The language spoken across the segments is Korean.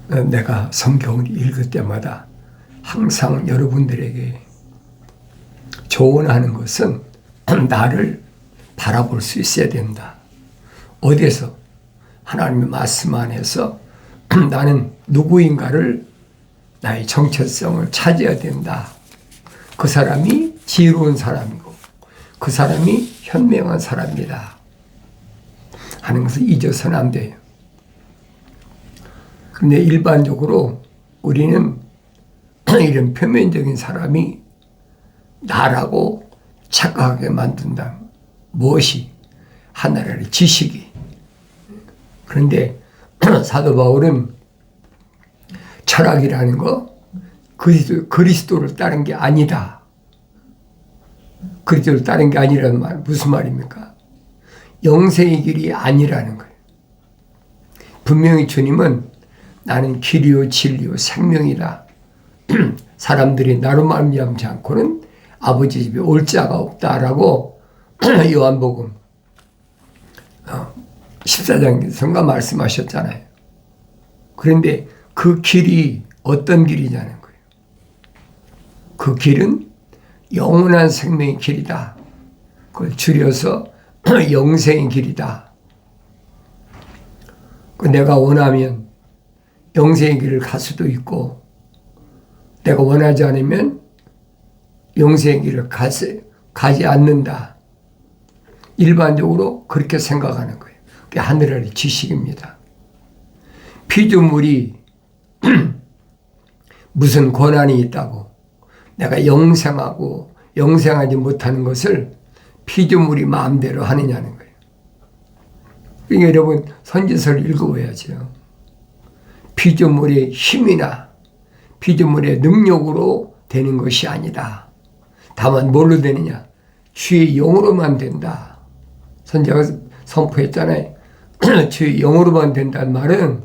내가 성경을 읽을 때마다 항상 여러분들에게 조언하는 것은 나를 바라볼 수 있어야 된다. 어디에서? 하나님의 말씀 안에서 나는 누구인가를, 나의 정체성을 찾아야 된다. 그 사람이 지혜로운 사람이고 그 사람이 현명한 사람이다 하는 것을 잊어서는 안 돼요. 그런데 일반적으로 우리는 이런 표면적인 사람이 나라고 착각하게 만든다. 무엇이? 하나라의 지식이. 그런데 사도 바울은 철학이라는 거 그리스도를 따른 게 아니다. 그리스도를 따른 게 아니라는 말 무슨 말입니까? 영생의 길이 아니라는 거예요. 분명히 주님은 나는 길이요 진리요 생명이다. 사람들이 나로 말미암지 않고는 아버지 집에 올 자가 없다라고 요한복음 14장에서 말씀하셨잖아요. 그런데 그 길이 어떤 길이냐는 거예요. 그 길은 영원한 생명의 길이다. 그걸 줄여서 영생의 길이다. 내가 원하면 영생의 길을 갈 수도 있고 내가 원하지 않으면 영생의 길을 가지 않는다. 일반적으로 그렇게 생각하는 거예요. 그게 하늘 아래 지식입니다. 피조물이 무슨 권한이 있다고 내가 영생하고 영생하지 못하는 것을 피조물이 마음대로 하느냐는 거예요. 그러니까 여러분 선지서를 읽어봐야죠. 피조물의 힘이나 피조물의 능력으로 되는 것이 아니다. 다만 뭘로 되느냐? 주의 영으로만 된다. 선지자가 선포했잖아요. 주의 영으로만 된다는 말은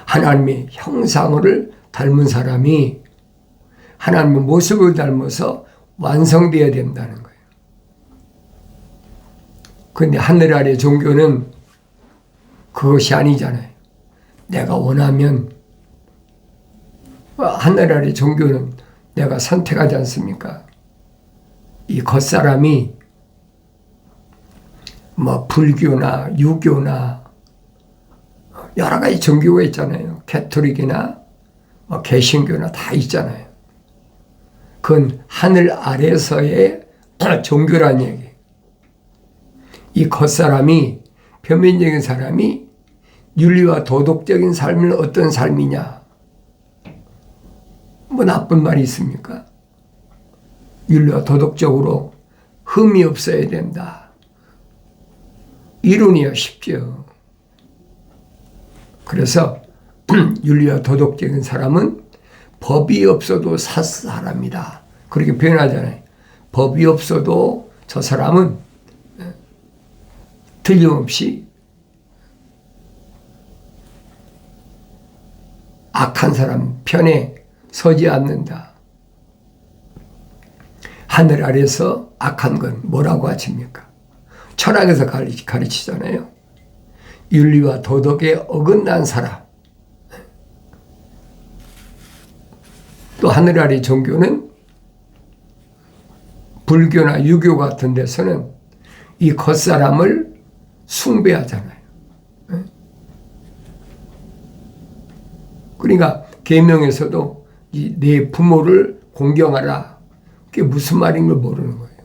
하나님의 형상을 닮은 사람이 하나님의 모습을 닮아서 완성되어야 된다는 거예요. 그런데 하늘 아래 종교는 그것이 아니잖아요. 내가 원하면 하늘 아래 종교는 내가 선택하지 않습니까? 이 겉사람이 불교나 유교나 여러 가지 종교가 있잖아요. 캐톨릭이나 개신교나 다 있잖아요. 그건 하늘 아래서의 종교란 얘기. 이 겉사람이 표면적인 사람이 윤리와 도덕적인 삶은 어떤 삶이냐? 나쁜 말이 있습니까? 윤리와 도덕적으로 흠이 없어야 된다. 이론이야 쉽죠. 그래서 윤리와 도덕적인 사람은 법이 없어도 살 사람이다. 그렇게 표현하잖아요. 법이 없어도 저 사람은 틀림없이 악한 사람 편에 서지 않는다. 하늘 아래서 악한 건 뭐라고 하십니까? 철학에서 가르치잖아요. 윤리와 도덕에 어긋난 사람. 또 하늘 아래 종교는 불교나 유교 같은 데서는 이 겉사람을 숭배하잖아요. 그러니까 계명에서도 내 부모를 공경하라. 그게 무슨 말인 걸 모르는 거예요.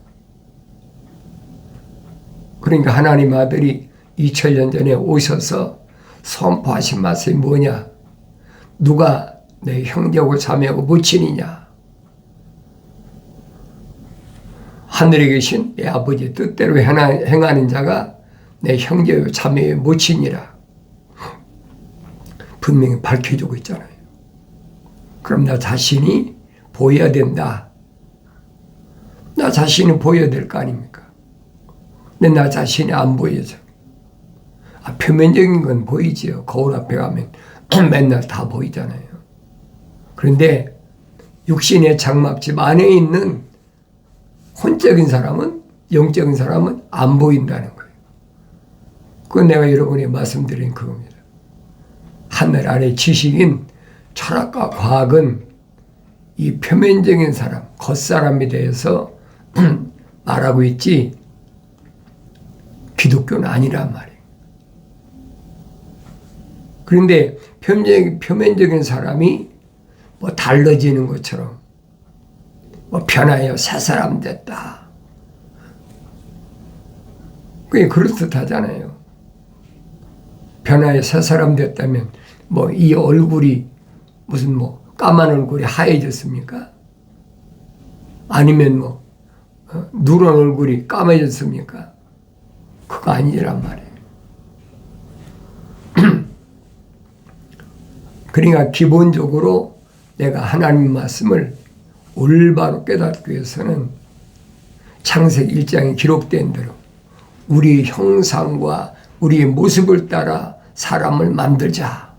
그러니까 하나님 아들이 2000년 전에 오셔서 선포하신 말씀이 뭐냐? 누가 내 형제고 자매고 모친이냐? 하늘에 계신 내 아버지의 뜻대로 행하는 자가 내 형제요 자매요 모친이라 분명히 밝혀주고 있잖아요. 그럼 나 자신이 보여야 된다. 나 자신이 보여야 될 거 아닙니까? 근데 나 자신이 안 보여져. 표면적인 건 보이지요. 거울 앞에 가면 맨날 다 보이잖아요. 그런데 육신의 장막집 안에 있는 혼적인 사람은, 영적인 사람은 안 보인다는 거예요. 그건 내가 여러분이 말씀드린 그겁니다. 하늘 아래 지식인 철학과 과학은 이 표면적인 사람, 겉사람에 대해서 말하고 있지 기독교는 아니란 말이에요. 그런데 표면적인 사람이 뭐 달라지는 것처럼 뭐 변하여 새 사람 됐다. 그게 그럴듯하잖아요. 변하여 새 사람 됐다면 뭐 이 얼굴이 무슨 뭐 까만 얼굴이 하얘졌습니까? 아니면 뭐 누런 얼굴이 까매졌습니까? 그거 아니란 말이에요. 그러니까 기본적으로 내가 하나님 말씀을 올바로 깨닫기 위해서는 창세기 1장에 기록된 대로 우리의 형상과 우리의 모습을 따라 사람을 만들자.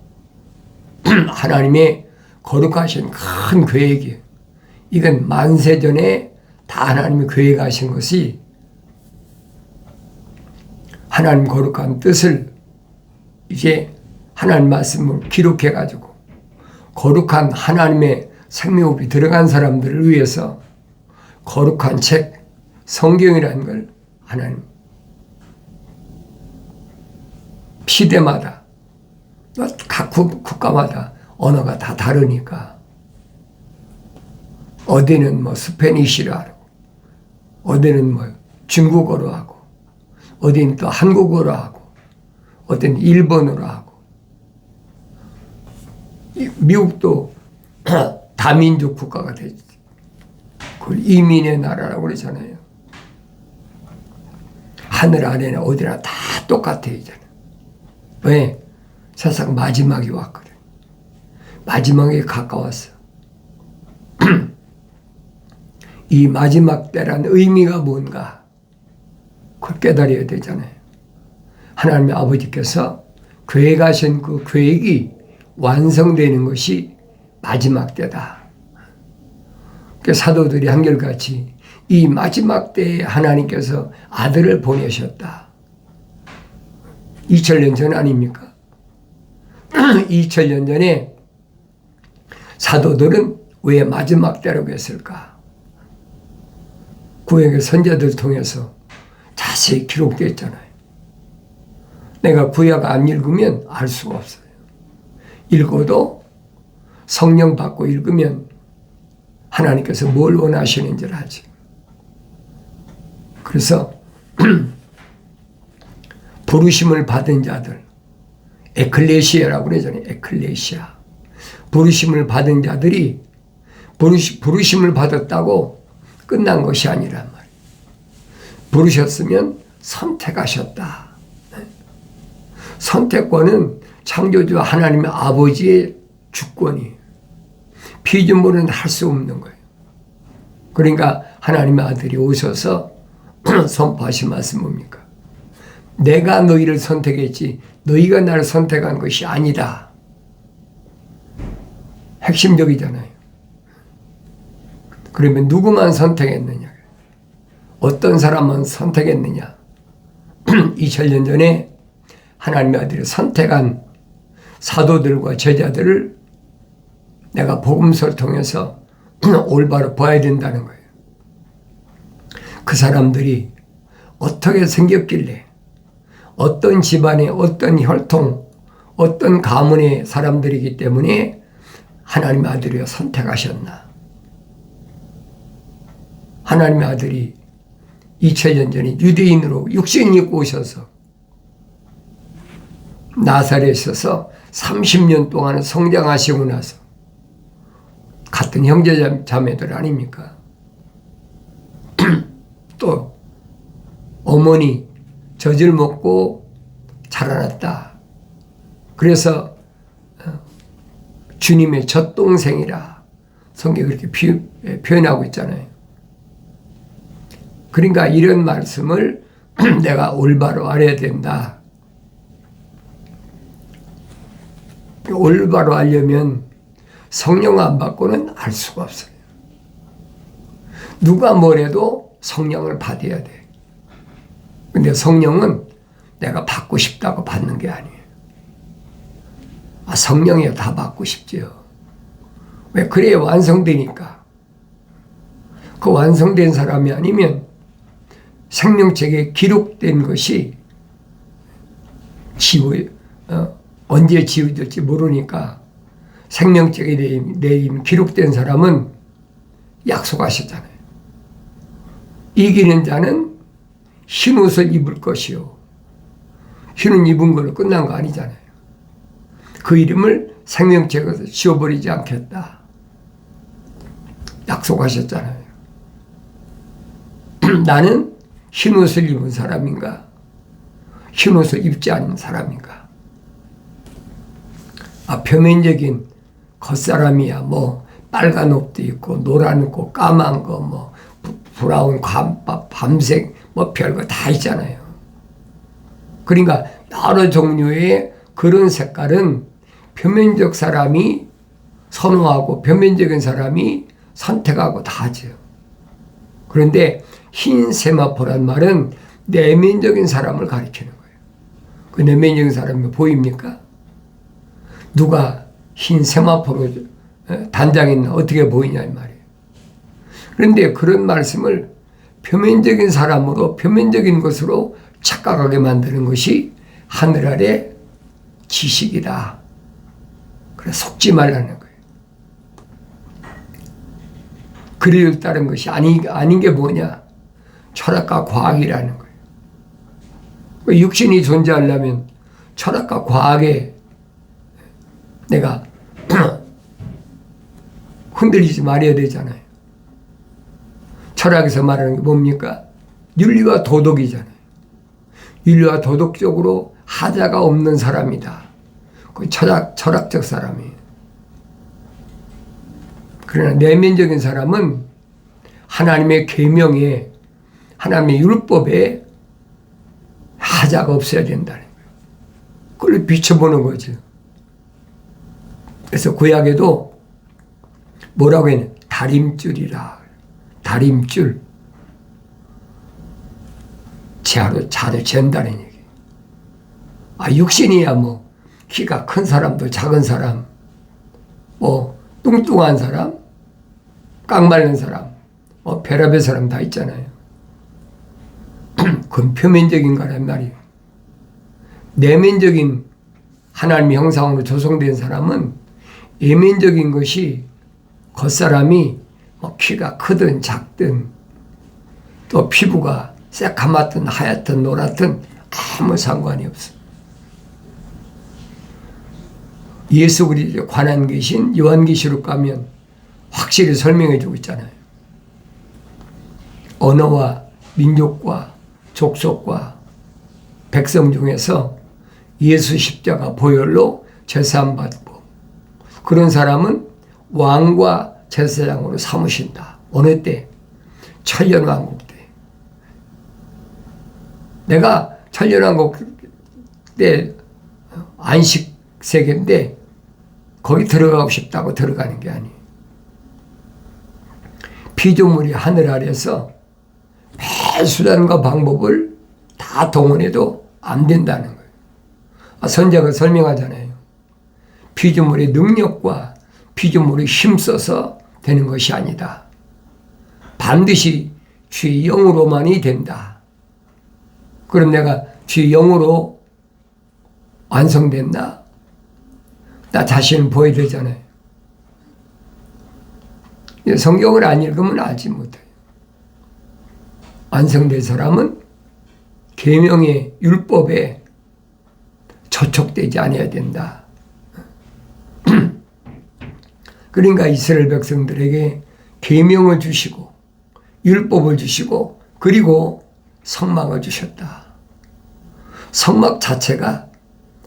하나님의 거룩하신 큰 계획이에요. 이건 만세전에 다 하나님이 계획하신 것이 하나님 거룩한 뜻을 이제 하나님 말씀을 기록해가지고 거룩한 하나님의 생명호흡이 들어간 사람들을 위해서 거룩한 책, 성경이라는 걸 하나님 시대마다 각 국가마다 언어가 다 다르니까 어디는 뭐 스페니쉬로 하고 어디는 뭐 중국어로 하고 어디는 또 한국어로 하고 어디는 일본어로 하고 미국도 다민족 국가가 되지. 그걸 이민의 나라라고 그러잖아요. 하늘 아래나 어디나 다 똑같아요, 이제는. 왜? 세상 마지막이 왔거든. 마지막에 가까웠어. 이 마지막 때란 의미가 뭔가 그걸 깨달아야 되잖아요. 하나님의 아버지께서 계획하신 그 계획이 완성되는 것이 마지막 때다. 그 사도들이 한결같이 이 마지막 때에 하나님께서 아들을 보내셨다. 2000년 전 아닙니까? 2000년 전에 사도들은 왜 마지막 때라고 했을까? 구약의 선자들 통해서 자세히 기록되어 있잖아요. 내가 구약 안 읽으면 알 수가 없어요. 읽어도 성령 받고 읽으면 하나님께서 뭘 원하시는지를 알지. 그래서 부르심을 받은 자들, 에클레시아라고 그러잖아요. 에클레시아. 부르심을 받은 자들이 부르심을 받았다고 끝난 것이 아니란 말이에요. 부르셨으면 선택하셨다. 선택권은 창조주 하나님의 아버지의 주권이에요. 피조물은 할 수 없는 거예요. 그러니까 하나님의 아들이 오셔서 선포하신 말씀 뭡니까? 내가 너희를 선택했지 너희가 나를 선택한 것이 아니다. 핵심적이잖아요. 그러면 누구만 선택했느냐? 어떤 사람만 선택했느냐? 2000년 전에 하나님의 아들이 선택한 사도들과 제자들을 내가 복음서를 통해서 올바로 봐야 된다는 거예요. 그 사람들이 어떻게 생겼길래 어떤 집안의 어떤 혈통 어떤 가문의 사람들이기 때문에 하나님의 아들이 선택하셨나. 하나님의 아들이 2000년 전에 유대인으로 육신 입고 오셔서 나사렛에서 30년 동안 성장하시고 나서 같은 형제 자매들 아닙니까? 또 어머니 젖을 먹고 자라났다. 그래서 주님의 젖동생이라 성경이 그렇게 표현하고 있잖아요. 그러니까 이런 말씀을 내가 올바로 알아야 된다. 올바로 알려면 성령 안 받고는 알 수가 없어요. 누가 뭐래도 성령을 받아야 돼. 근데 성령은 내가 받고 싶다고 받는 게 아니에요. 성령에 다 받고 싶죠. 왜? 그래야 완성되니까. 그 완성된 사람이 아니면 생명책에 기록된 것이 언제 지워질지 모르니까 생명책에 내임 기록된 사람은 약속하셨잖아요. 이기는 자는 흰 옷을 입을 것이요. 흰 옷 입은 걸로 끝난 거 아니잖아요. 그 이름을 생명책에서 지워버리지 않겠다. 약속하셨잖아요. 나는 흰 옷을 입은 사람인가? 흰 옷을 입지 않은 사람인가? 표면적인 겉사람이야. 뭐 빨간 옷도 있고 노란 옷, 까만 거, 뭐 브라운, 밤색, 뭐 별거 다 있잖아요. 그러니까 여러 종류의 그런 색깔은 표면적 사람이 선호하고 표면적인 사람이 선택하고 다 하죠. 그런데 흰 세마포란 말은 내면적인 사람을 가리키는 거예요. 그 내면적인 사람이 보입니까? 누가 흰 세마포로 단장했나 어떻게 보이냐 이 말이에요. 그런데 그런 말씀을 표면적인 사람으로 표면적인 것으로 착각하게 만드는 것이 하늘 아래 지식이다. 그래 속지 말라는 거예요. 그리를 따른 것이 아닌 게 뭐냐? 철학과 과학이라는 거예요. 육신이 존재하려면 철학과 과학에 내가 흔들리지 말아야 되잖아요. 철학에서 말하는 게 뭡니까? 윤리와 도덕이잖아요. 윤리와 도덕적으로 하자가 없는 사람이다. 그 철학적 사람이에요. 그러나 내면적인 사람은 하나님의 계명에 하나님의 율법에 하자가 없어야 된다는 거예요. 그걸 비춰보는 거죠. 그래서 구약에도 뭐라고 했냐? 다림줄이라. 다림줄. 자로 잰다는 얘기. 육신이야 뭐 키가 큰 사람도 작은 사람, 뭐 뚱뚱한 사람, 깡마른 사람, 뭐 별의별 사람 다 있잖아요. 그건 표면적인 거란 말이에요. 내면적인 하나님의 형상으로 조성된 사람은 외면적인 것이 겉사람이 뭐 키가 크든 작든 또 피부가 새카맣든 하얗든 노랗든 아무 상관이 없어. 예수 그리스도에 관한 계신 요한계시록 가면 확실히 설명해 주고 있잖아요. 언어와 민족과 족속과 백성 중에서 예수 십자가 보혈로 제사함 받고 그런 사람은 왕과 제사장으로 삼으신다. 어느 때? 천년왕국 때. 내가 천년왕국 때 안식 세계인데 거기 들어가고 싶다고 들어가는 게 아니에요. 피조물이 하늘 아래서 매 수단과 방법을 다 동원해도 안 된다는 거예요. 선자가 설명하잖아요. 피조물의 능력과 피조물이 힘써서 되는 것이 아니다. 반드시 주의 영으로만이 된다. 그럼 내가 주의 영으로 완성됐나? 나 자신을 보여야 되잖아요. 성경을 안 읽으면 알지 못해요. 완성된 사람은 계명의 율법에 저촉되지 않아야 된다. 그러니까 이스라엘 백성들에게 계명을 주시고 율법을 주시고 그리고 성막을 주셨다. 성막 자체가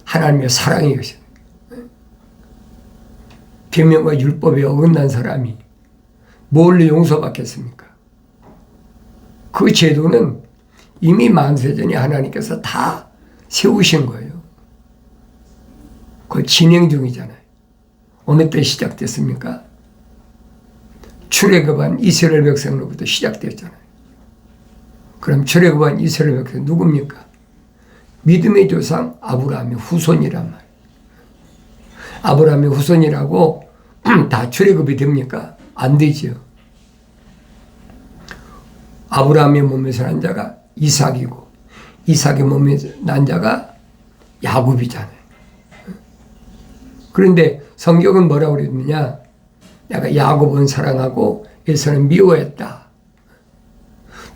하나님의 사랑이거든요. 계명과 율법에 어긋난 사람이 뭘로 용서받겠습니까? 그 제도는 이미 만세전에 하나님께서 다 세우신 거예요. 그걸 진행 중이잖아요. 어느 때 시작됐습니까? 출애굽한 이스라엘 백성으로부터 시작됐잖아요. 그럼 출애굽한 이스라엘 백성 누굽니까? 믿음의 조상 아브라함의 후손이란 말이에요. 아브라함의 후손이라고 다 출애굽이 됩니까? 안 되죠. 아브라함의 몸에서 난 자가 이삭이고 이삭의 몸에서 난 자가 야곱이잖아요. 그런데 성경은 뭐라고 그랬느냐? 내가 야곱은 사랑하고 에서는 미워했다.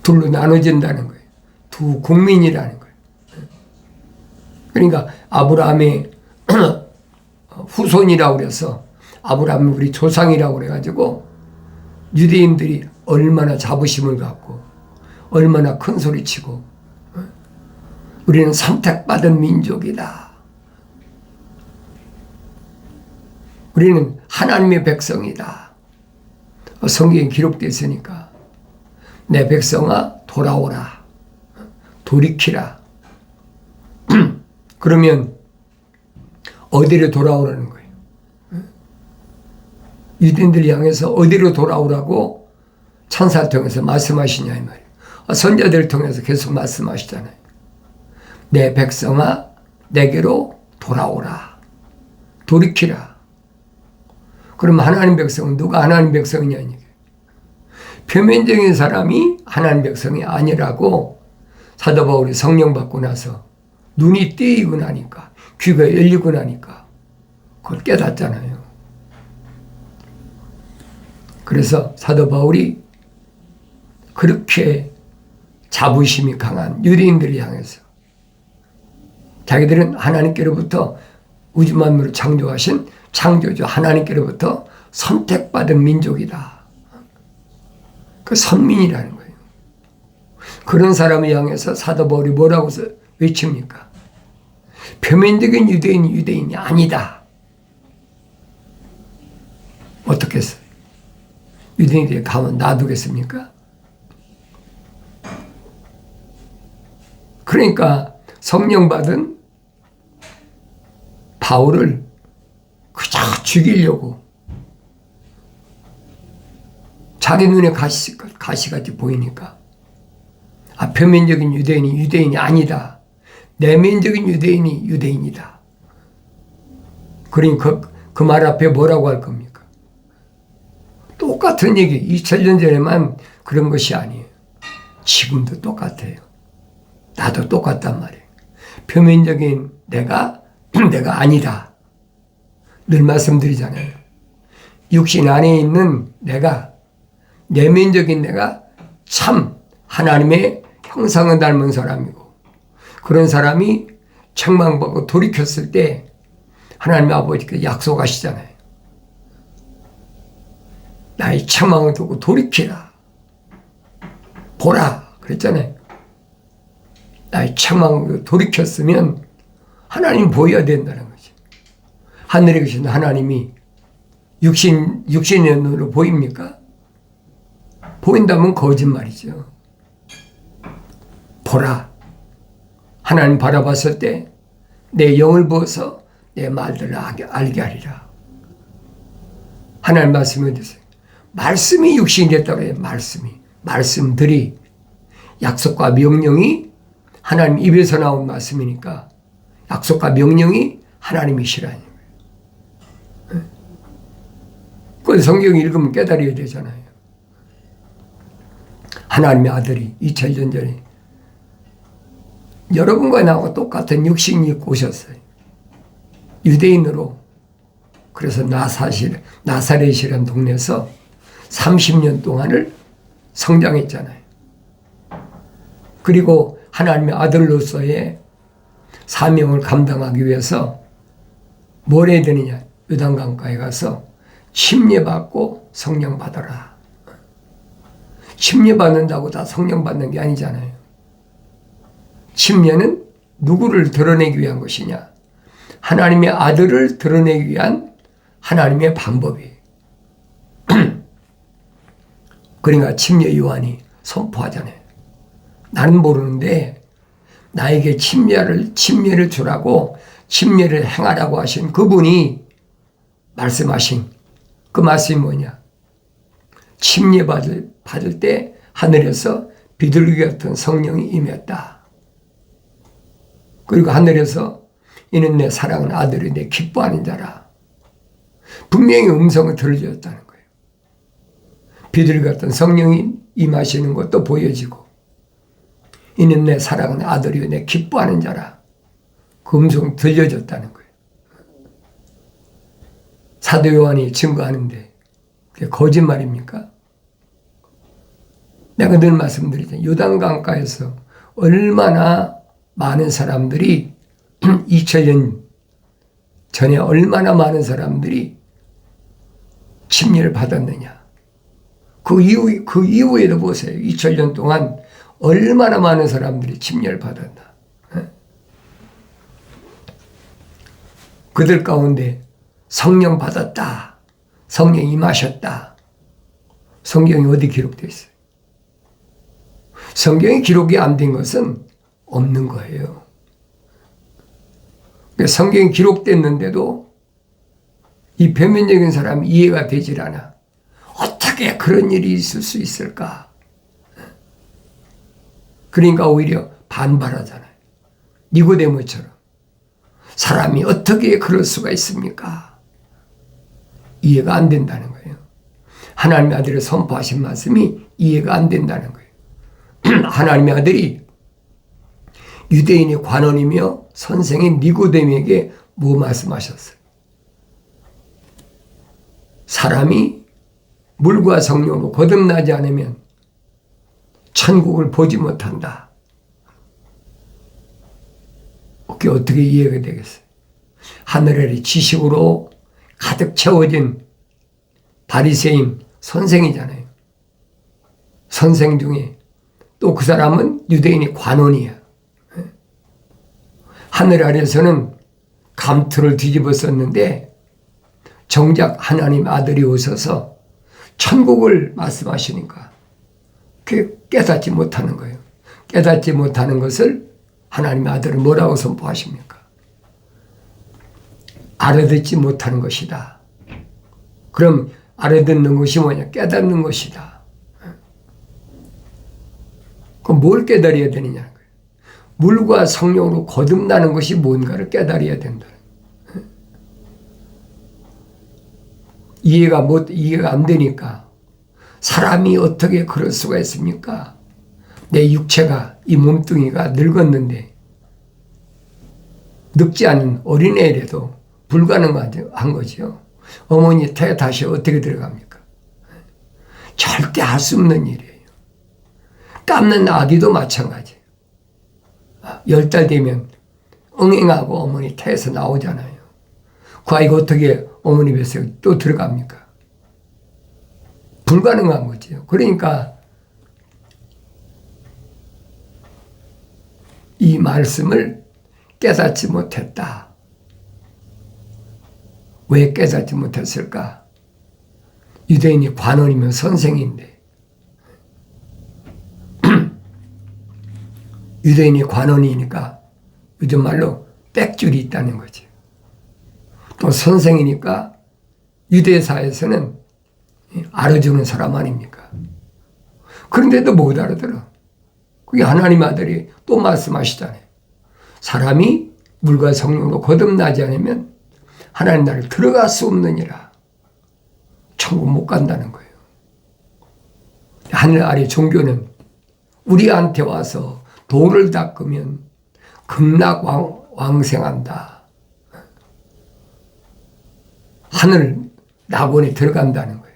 둘로 나눠진다는 거예요. 두 국민이라는 거예요. 그러니까 아브라함의 후손이라고 그래서 아브라함이 우리 조상이라고 그래가지고 유대인들이 얼마나 자부심을 갖고 얼마나 큰 소리치고 우리는 선택받은 민족이다. 우리는 하나님의 백성이다. 성경에 기록되어 있으니까 내 백성아 돌아오라. 돌이키라. 그러면 어디로 돌아오라는 거예요? 유대인들 향해서 어디로 돌아오라고 천사를 통해서 말씀하시냐 이 말이에요. 선자들을 통해서 계속 말씀하시잖아요. 내 백성아 내게로 돌아오라. 돌이키라. 그럼 하나님 백성은 누가 하나님 백성이냐 이게. 표면적인 사람이 하나님 백성이 아니라고 사도 바울이 성령 받고 나서 눈이 떼이고 나니까 귀가 열리고 나니까 그걸 깨닫잖아요. 그래서 사도 바울이 그렇게 자부심이 강한 유대인들을 향해서 자기들은 하나님께로부터 우주 만물을 창조하신 창조주 하나님께로부터 선택받은 민족이다. 그 선민이라는 거예요. 그런 사람을 향해서 사도 바울이 뭐라고 외칩니까? 표면적인 유대인이 유대인이 아니다. 어떻게 했어요? 유대인들이 가만 놔두겠습니까? 그러니까 성령 받은 바울을 그저 죽이려고 자기 눈에 가시같이 보이니까 표면적인 유대인이 유대인이 아니다. 내면적인 유대인이 유대인이다. 그러니까 그 말 앞에 뭐라고 할 겁니까? 똑같은 얘기. 2000년 전에만 그런 것이 아니에요. 지금도 똑같아요. 나도 똑같단 말이에요. 표면적인 내가 아니다. 늘 말씀드리잖아요. 육신 안에 있는 내가, 내면적인 내가 참 하나님의 형상을 닮은 사람이고 그런 사람이 책망받고 돌이켰을 때 하나님 아버지께 약속하시잖아요. 나의 책망을 두고 돌이키라. 보라. 그랬잖아요. 나의 책망을 돌이켰으면 하나님 보여야 된다는 거지. 하늘에 계신 하나님이 육신의 눈으로 보입니까? 보인다면 거짓말이죠. 보라. 하나님 바라봤을 때 내 영을 부어서 내 말들을 알게 하리라. 하나님 말씀이 어디세요? 말씀이 육신이 됐다고 해요. 말씀들이 약속과 명령이 하나님 입에서 나온 말씀이니까 약속과 명령이 하나님이시라는 거예요. 그건 성경 읽으면 깨달아야 되잖아요. 하나님의 아들이 2000년 전에 여러분과 나하고 똑같은 육신이 입고 오셨어요. 유대인으로. 그래서 나사렛이라는 동네에서 30년 동안을 성장했잖아요. 그리고 하나님의 아들로서의 사명을 감당하기 위해서 뭘 해야 되느냐? 요단강가에 가서 침례받고 성령 받아라. 침례받는다고 다 성령 받는 게 아니잖아요. 침례는 누구를 드러내기 위한 것이냐? 하나님의 아들을 드러내기 위한 하나님의 방법이에요. 그러니까 침례 요한이 선포하잖아요. 나는 모르는데 나에게 침례를 주라고 침례를 행하라고 하신 그분이 말씀하신 그 말씀이 뭐냐? 침례 받을 때 하늘에서 비둘기 같은 성령이 임했다. 그리고 하늘에서 이는 내 사랑하는 아들이 내 기뻐하는 자라. 분명히 음성을 들려줬다는 거예요. 비둘기 같은 성령이 임하시는 것도 보여지고, 이는 내 사랑하는 아들이요 내 기뻐하는 자라. 그 음성 들려줬다는 거예요. 사도 요한이 증거하는데 그게 거짓말입니까? 내가 늘 말씀드리잖아요. 요단강가에서 얼마나 많은 사람들이 2000년 전에 얼마나 많은 사람들이 침례를 받았느냐. 그 이후에도 보세요. 2000년 동안 얼마나 많은 사람들이 침례를 받았나. 그들 가운데 성령 받았다. 성령 임하셨다. 성경이 어디 기록되어 있어요? 성경이 기록이 안 된 것은 없는 거예요. 성경이 기록됐는데도 이 표면적인 사람이 이해가 되질 않아. 어떻게 그런 일이 있을 수 있을까? 그러니까 오히려 반발하잖아요. 니고데모처럼. 사람이 어떻게 그럴 수가 있습니까? 이해가 안 된다는 거예요. 하나님의 아들의 선포하신 말씀이 이해가 안 된다는 거예요. 하나님의 아들이 유대인의 관원이며 선생인 니고데모에게 뭐 말씀하셨어요? 사람이 물과 성령으로 거듭나지 않으면 천국을 보지 못한다. 그게 어떻게 이해가 되겠어요? 하늘의 지식으로 가득 채워진 바리새인 선생이잖아요. 선생 중에 또 그 사람은 유대인의 관원이야. 하늘 아래서는 감투를 뒤집어 썼는데 정작 하나님 아들이 오셔서 천국을 말씀하시니까 그게 깨닫지 못하는 거예요. 깨닫지 못하는 것을 하나님의 아들은 뭐라고 선포하십니까? 알아듣지 못하는 것이다. 그럼 알아듣는 것이 뭐냐? 깨닫는 것이다. 그럼 뭘 깨달아야 되느냐는 거예요. 물과 성령으로 거듭나는 것이 뭔가를 깨달아야 된다. 이해가 안 되니까 사람이 어떻게 그럴 수가 있습니까? 내 육체가, 이 몸뚱이가 늙었는데 늙지 않은 어린애라도 불가능한 거죠. 어머니 태 다시 어떻게 들어갑니까? 절대 할 수 없는 일이에요. 땀는 아기도 마찬가지예요. 10달 되면 응행하고 어머니 태에서 나오잖아요. 그 아이가 어떻게 어머니 뱃속에 또 들어갑니까? 불가능한 거죠. 그러니까 이 말씀을 깨닫지 못했다. 왜 깨닫지 못했을까? 유대인이 관원이면 선생인데 유대인이 관원이니까 요즘 말로 빽줄이 있다는 거지. 또 선생이니까 유대사에서는 알아주는 사람 아닙니까? 그런데도 못 알아들어. 그게 하나님 아들이 또 말씀하시잖아요. 사람이 물과 성령으로 거듭나지 않으면 하나님 나라를 들어갈 수 없느니라. 천국 못 간다는 거예요. 하늘 아래 종교는 우리한테 와서 돌을 닦으면 극락 왕생한다. 하늘 낙원에 들어간다는 거예요.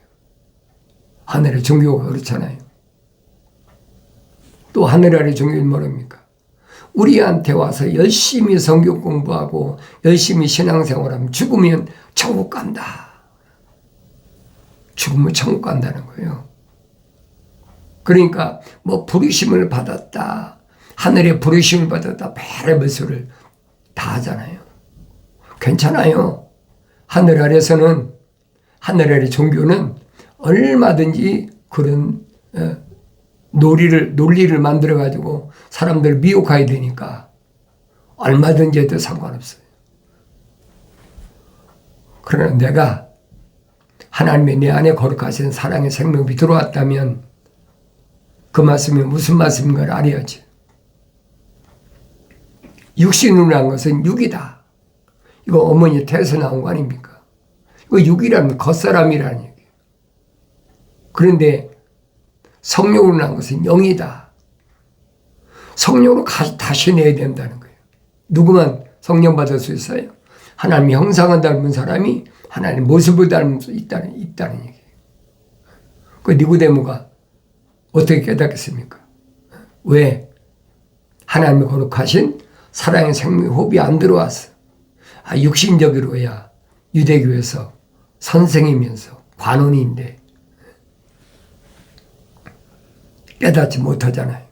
하늘의 종교가 그렇잖아요. 또 하늘 아래 종교는 뭐랍니까? 우리한테 와서 열심히 성경 공부하고 열심히 신앙생활하면 죽으면 천국 간다. 죽으면 천국 간다는 거예요. 그러니까 뭐 부르심을 받았다. 하늘의 부르심을 받았다. 별의별 소리를 다 하잖아요. 괜찮아요. 하늘 아래서는 하늘 아래 종교는 얼마든지 그런 논리를 만들어가지고 사람들을 미혹해야 되니까 얼마든지 해도 상관없어요. 그러나 내가 하나님의 내 안에 거룩하신 사랑의 생명이 들어왔다면 그 말씀이 무슨 말씀인가를 알아야지. 육신으로 난 것은 육이다. 이거 어머니 태에서 나온 거 아닙니까? 그 육이라는 겉사람이라는 얘기예요. 그런데 성령으로 난 것은 영이다. 성령으로 다시 내야 된다는 거예요. 누구만 성령 받을 수 있어요? 하나님의 형상을 닮은 사람이 하나님의 모습을 닮을 수 있다는 얘기예요. 그 니고데모가 어떻게 깨닫겠습니까? 왜? 하나님의 거룩하신 사랑의 생명의 호흡이 안 들어왔어. 육신적으로야 유대교에서 선생이면서 관원인데 깨닫지 못하잖아요.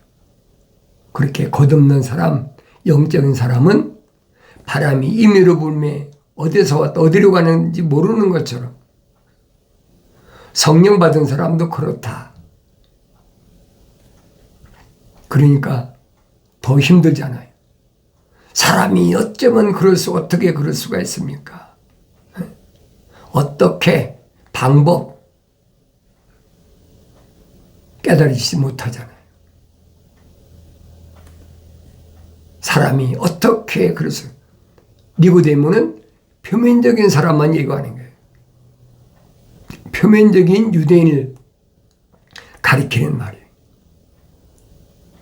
그렇게 겉없는 사람, 영적인 사람은 바람이 임의로 불매 어디서 왔다 어디로 가는지 모르는 것처럼 성령 받은 사람도 그렇다. 그러니까 더 힘들잖아요. 사람이 어쩌면 어떻게 그럴 수가 있습니까? 어떻게 방법 깨달지 못하잖아요. 사람이 어떻게 그래서 니고데모는 표면적인 사람만 얘기하는 거예요. 표면적인 유대인을 가리키는 말이에요.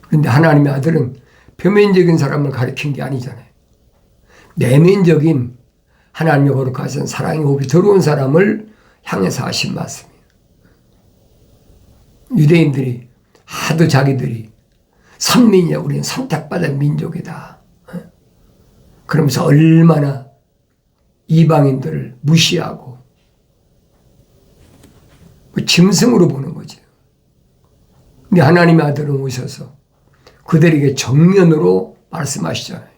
그런데 하나님의 아들은 표면적인 사람을 가리킨 게 아니잖아요. 내면적인 하나님의 거룩하신 사랑의 호흡이 들어온 사람을 향해서 하신 말씀이에요. 유대인들이 하도 자기들이 선민이야, 우리는 선택받은 민족이다. 그러면서 얼마나 이방인들을 무시하고 짐승으로 보는 거죠. 근데 하나님의 아들은 오셔서 그들에게 정면으로 말씀하시잖아요.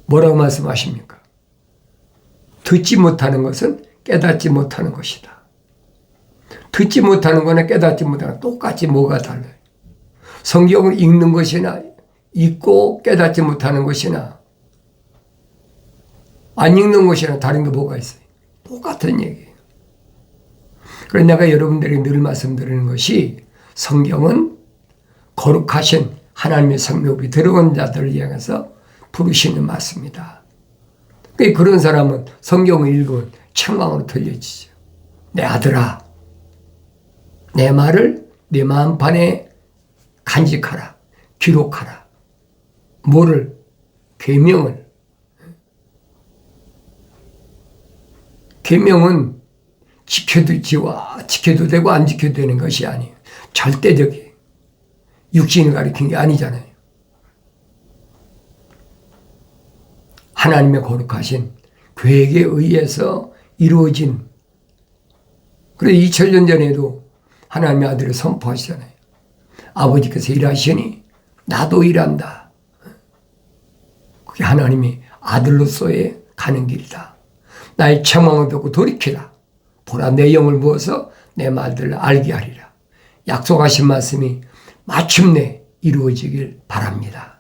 뭐라고 말씀하십니까? 듣지 못하는 것은 깨닫지 못하는 것이다. 듣지 못하는 거나 깨닫지 못하는 거 똑같이 뭐가 달라요? 성경을 읽는 것이나 읽고 깨닫지 못하는 것이나 안 읽는 것이나 다른 게 뭐가 있어요? 똑같은 얘기예요. 그래서 내가 여러분들에게 늘 말씀드리는 것이 성경은 거룩하신 하나님의 성령이 들어온 자들을 향해서 부르시는 말씀이다. 그런 사람은 성경을 읽으면 책망으로 들려지죠. 내 아들아, 내 말을 내 마음판에 간직하라, 기록하라. 뭐를? 계명을. 계명은 지켜도 되고 안 지켜도 되는 것이 아니에요. 절대적이에요. 육신을 가리킨 게 아니잖아요. 하나님의 거룩하신 계획에 의해서 이루어진, 그래서 2000년 전에도 하나님의 아들을 선포하시잖아요. 아버지께서 일하시니 나도 일한다. 그게 하나님의 아들로서의 가는 길이다. 나의 책망을 듣고 돌이키라. 보라, 내 영을 부어서 내 말들을 알게 하리라. 약속하신 말씀이 마침내 이루어지길 바랍니다.